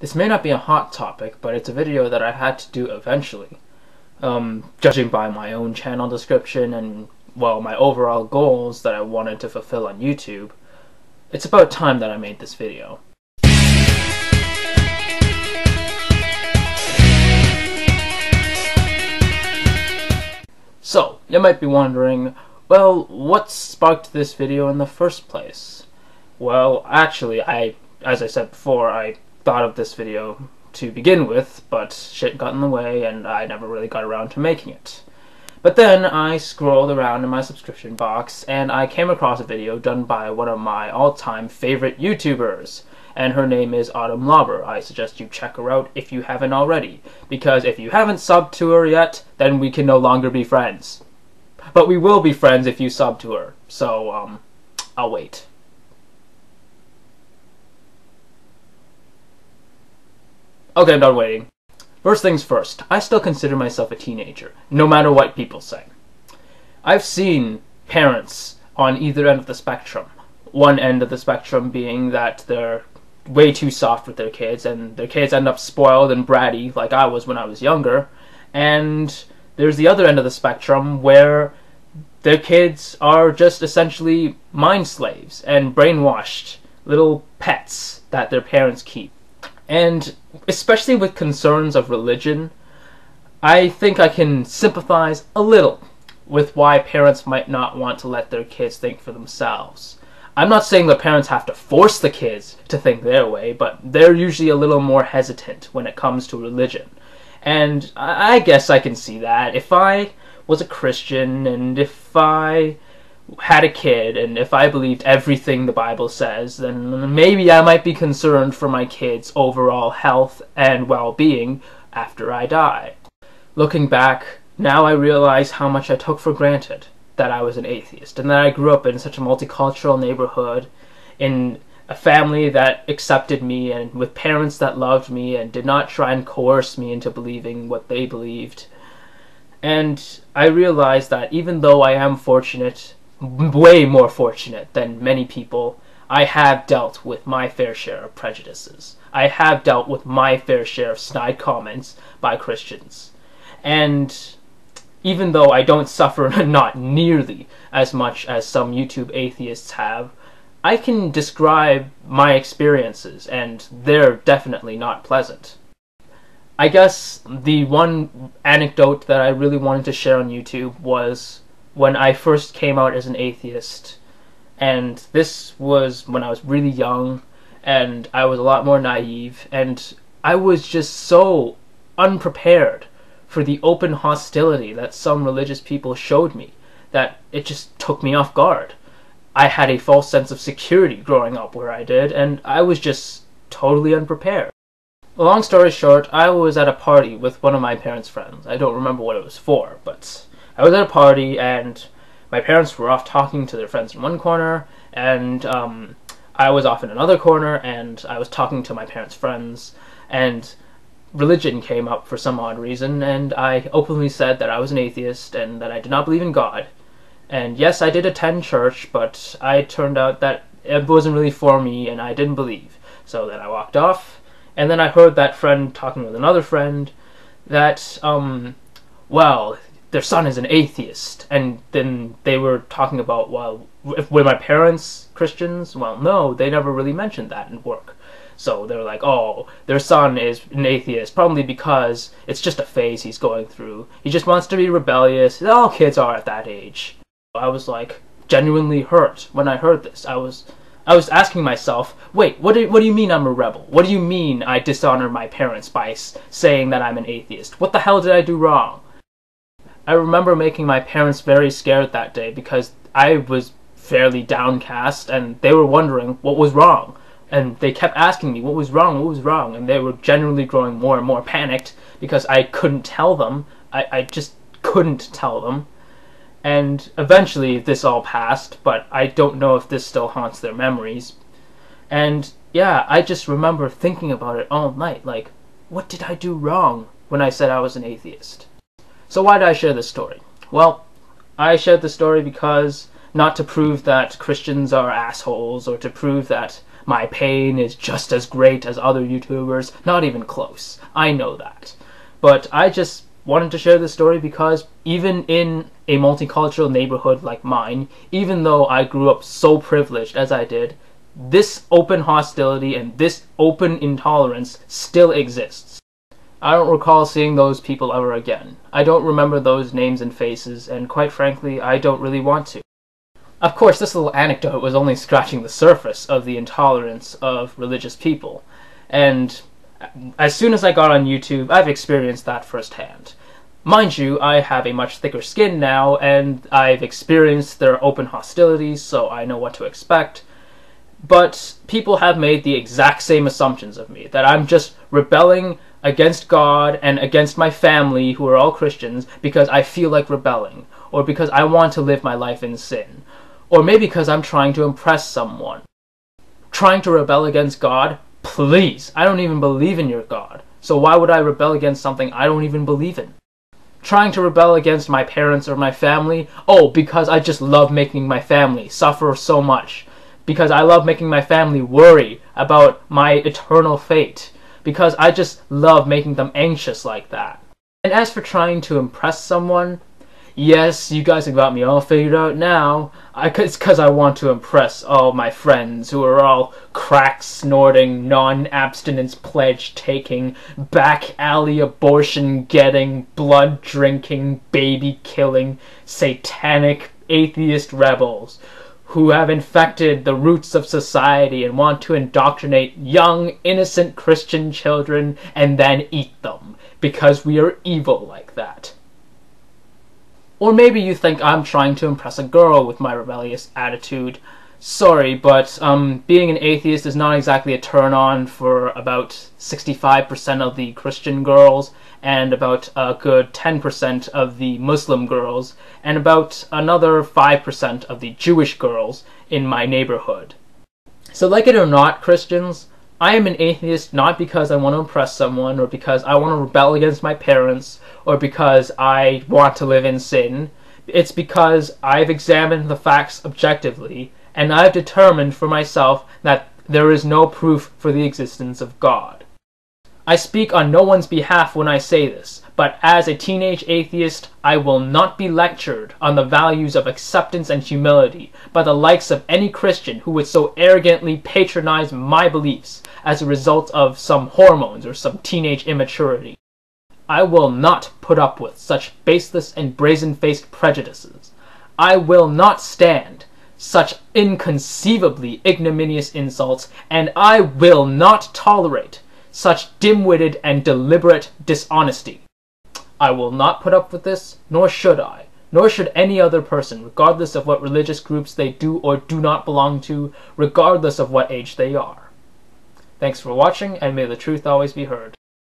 This may not be a hot topic, but it's a video that I had to do eventually. Judging by my own channel description and, well, my overall goals that I wanted to fulfill on YouTube, it's about time that I made this video. So, you might be wondering, well, what sparked this video in the first place? Well, actually, as I said before, I thought of this video to begin with, but shit got in the way and I never really got around to making it. But then I scrolled around in my subscription box and I came across a video done by one of my all-time favorite YouTubers, and her name is Autumn Lauber. I suggest you check her out if you haven't already, because if you haven't subbed to her yet, then we can no longer be friends. But we will be friends if you sub to her, so, I'll wait. Okay, I'm done waiting. First things first, I still consider myself a teenager, no matter what people say. I've seen parents on either end of the spectrum. One end of the spectrum being that they're way too soft with their kids, and their kids end up spoiled and bratty like I was when I was younger. And there's the other end of the spectrum where their kids are just essentially mind slaves and brainwashed little pets that their parents keep. And especially with concerns of religion, I think I can sympathize a little with why parents might not want to let their kids think for themselves. I'm not saying the parents have to force the kids to think their way, but they're usually a little more hesitant when it comes to religion. And I guess I can see that. If I was a Christian, and if I had a kid, and if I believed everything the Bible says, then maybe I might be concerned for my kids' overall health and well-being after I die. Looking back, now I realize how much I took for granted that I was an atheist, and that I grew up in such a multicultural neighborhood, in a family that accepted me, and with parents that loved me and did not try and coerce me into believing what they believed. And I realized that even though I am fortunate, way more fortunate than many people, I have dealt with my fair share of prejudices. I have dealt with my fair share of snide comments by Christians. And even though I don't suffer not nearly as much as some YouTube atheists have, I can describe my experiences, and they're definitely not pleasant. I guess the one anecdote that I really wanted to share on YouTube was when I first came out as an atheist, and this was when I was really young, and I was a lot more naive, and I was just so unprepared for the open hostility that some religious people showed me, that it just took me off guard. I had a false sense of security growing up where I did, and I was just totally unprepared. Long story short, I was at a party with one of my parents' friends. I don't remember what it was for, but I was at a party, and my parents were off talking to their friends in one corner, and I was off in another corner, and I was talking to my parents' friends, and religion came up for some odd reason, and I openly said that I was an atheist and that I did not believe in God. And yes, I did attend church, but I turned out that it wasn't really for me, and I didn't believe. So then I walked off, and then I heard that friend talking with another friend that, well, their son is an atheist. And then they were talking about, well, were my parents Christians? Well, no, they never really mentioned that in work. So they're like, oh, their son is an atheist, probably because it's just a phase he's going through. He just wants to be rebellious. All kids are at that age. I was like genuinely hurt when I heard this. I was asking myself, wait, what do you mean I'm a rebel? What do you mean I dishonor my parents by saying that I'm an atheist? What the hell did I do wrong? I remember making my parents very scared that day because I was fairly downcast, and they were wondering what was wrong. And they kept asking me what was wrong, and they were generally growing more and more panicked because I couldn't tell them. I just couldn't tell them. And eventually this all passed, but I don't know if this still haunts their memories. And yeah, I just remember thinking about it all night, like, what did I do wrong when I said I was an atheist? So why did I share this story? Well, I shared the story because, not to prove that Christians are assholes, or to prove that my pain is just as great as other YouTubers. Not even close. I know that. But I just wanted to share this story because even in a multicultural neighborhood like mine, even though I grew up so privileged as I did, this open hostility and this open intolerance still exists. I don't recall seeing those people ever again. I don't remember those names and faces, and quite frankly, I don't really want to. Of course, this little anecdote was only scratching the surface of the intolerance of religious people, and as soon as I got on YouTube, I've experienced that firsthand. Mind you, I have a much thicker skin now, and I've experienced their open hostilities, so I know what to expect. But people have made the exact same assumptions of me, that I'm just rebelling against God and against my family, who are all Christians, because I feel like rebelling, or because I want to live my life in sin, or maybe because I'm trying to impress someone. Trying to rebel against God? Please, I don't even believe in your God, so why would I rebel against something I don't even believe in? Trying to rebel against my parents or my family? Oh, because I just love making my family suffer so much. Because I love making my family worry about my eternal fate. Because I just love making them anxious like that. And as for trying to impress someone, yes, you guys have got me all figured out now. It's because I want to impress all my friends who are all crack-snorting, non-abstinence pledge-taking, back-alley abortion-getting, blood-drinking, baby-killing, satanic, atheist rebels who have infected the roots of society and want to indoctrinate young, innocent Christian children and then eat them, because we are evil like that. Or maybe you think I'm trying to impress a girl with my rebellious attitude. Sorry, but being an atheist is not exactly a turn-on for about 65% of the Christian girls, and about a good 10% of the Muslim girls, and about another 5% of the Jewish girls in my neighborhood. So like it or not, Christians, I am an atheist not because I want to impress someone, or because I want to rebel against my parents, or because I want to live in sin. It's because I've examined the facts objectively, and I've determined for myself that there is no proof for the existence of God. I speak on no one's behalf when I say this, but as a teenage atheist, I will not be lectured on the values of acceptance and humility by the likes of any Christian who would so arrogantly patronize my beliefs as a result of some hormones or some teenage immaturity. I will not put up with such baseless and brazen-faced prejudices. I will not stand such inconceivably ignominious insults, and I will not tolerate such dim-witted and deliberate dishonesty. I will not put up with this, nor should I, nor should any other person, regardless of what religious groups they do or do not belong to, regardless of what age they are. Thanks for watching, and may the truth always be heard.